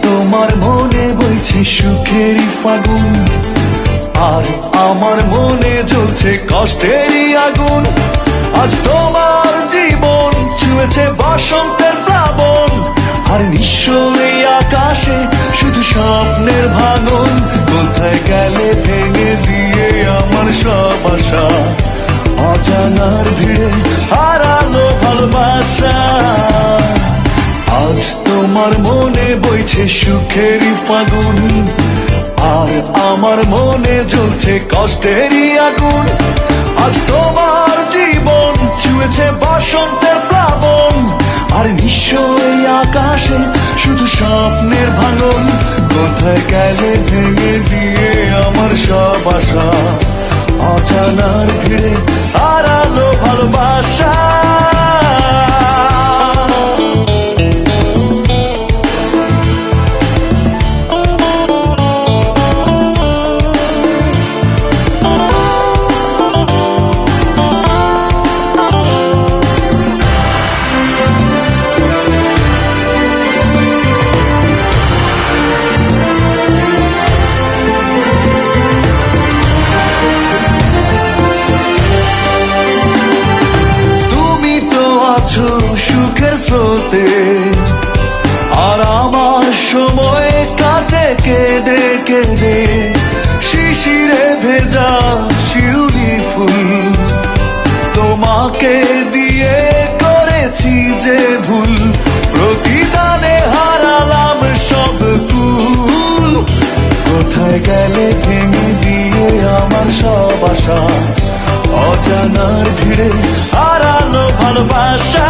তোমার মনে বইছে সুখেরই ফাগুন, আর আমার মনে জ্বলছে কষ্টেরই আগুন। আজ তোমার জীবন ছুঁয়েছে বসন্তের প্লাবন, আর নিঃস্ব এই আকাশে শুধু স্বপ্নের ভাঙন। কোথায় গেলে ভেঙে দিয়ে আমার সব আশা, অজানার ভিড়ে হারালো ভালোবাসা। আজ তোমার মনে বইছে সুখেরই ফাগুন, আর আমার মনে জ্বলছে কষ্টেরই আগুন। আজ তোমার জীবন ছুঁয়েছে বসন্তের প্লাবন, আর নিঃস্ব এই আকাশে শুধু স্বপ্নের ভাঙন। কোথায় গেলে ভেঙে দিয়ে আমার সব আশা, অজানার ভিড়ে হারালো ভালোবাসা। সুখের স্রোতে, আর আমার সময় কাটে কেঁদে কেঁদে। শিশিরে ভেজা শিউলি ফুল তোমাকে দিয়ে করেছি যে ভুল, প্রতিদানে হারালাম সব ফুল। কোথায় গেলে ভেঙে দিয়ে আমার সব আশা, অজানার ভিড়ে হারালো ভালোবাসা।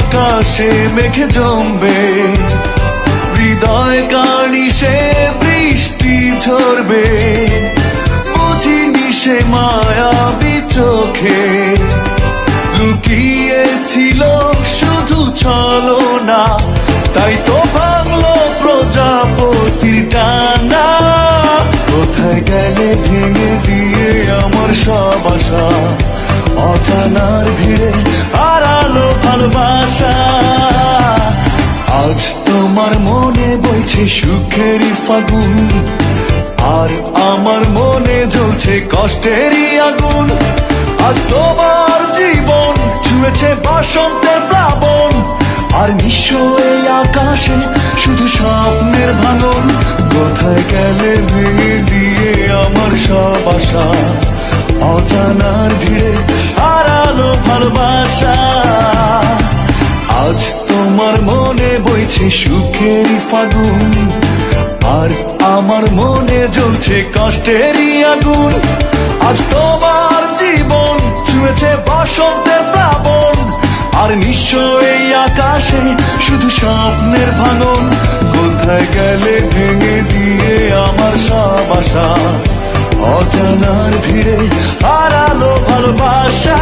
আকাশে মেঘে জমবে, হৃদয় কানি সে বৃষ্টি ঝরবে। বুঝিনি সে মায়াবী চোখে লুকিয়েছিল শুধু ছলনা, তাই তো ভাঙলো প্রজাপতির ডানা। কোথায় গেলে ভেঙে দিয়ে আমার সব আশা, অজানার ভিড়ে হারালো ভালোবাসা। আজ তোমার মনে বইছে সুখেরই ফাগুন, আর আমার মনে জ্বলছে কষ্টেরই আগুন। আজ তোমার জীবন ছুঁয়েছে বসন্তের প্লাবন, আর নিঃস্ব এই আকাশে শুধু স্বপ্নের ভাঙন। কোথায় গেলে ভেঙে দিয়ে আমার সব আশা, অজানার ভিড়ে হারালো ভালোবাসা। আজ তোমার মনে বইছে সুখেরই ফাগুন, আর আমার মনে জ্বলছে কষ্টেরই আগুন। আজ তোমার জীবন ছুঁয়েছে বসন্তের প্লাবন, আর নিঃস্ব এই আকাশে শুধু স্বপ্নের ভাঙন। কোথায় গেলে ভেঙে দিয়ে আমার সব আশা, অজানার ভিড়ে হারালো ভালোবাসা।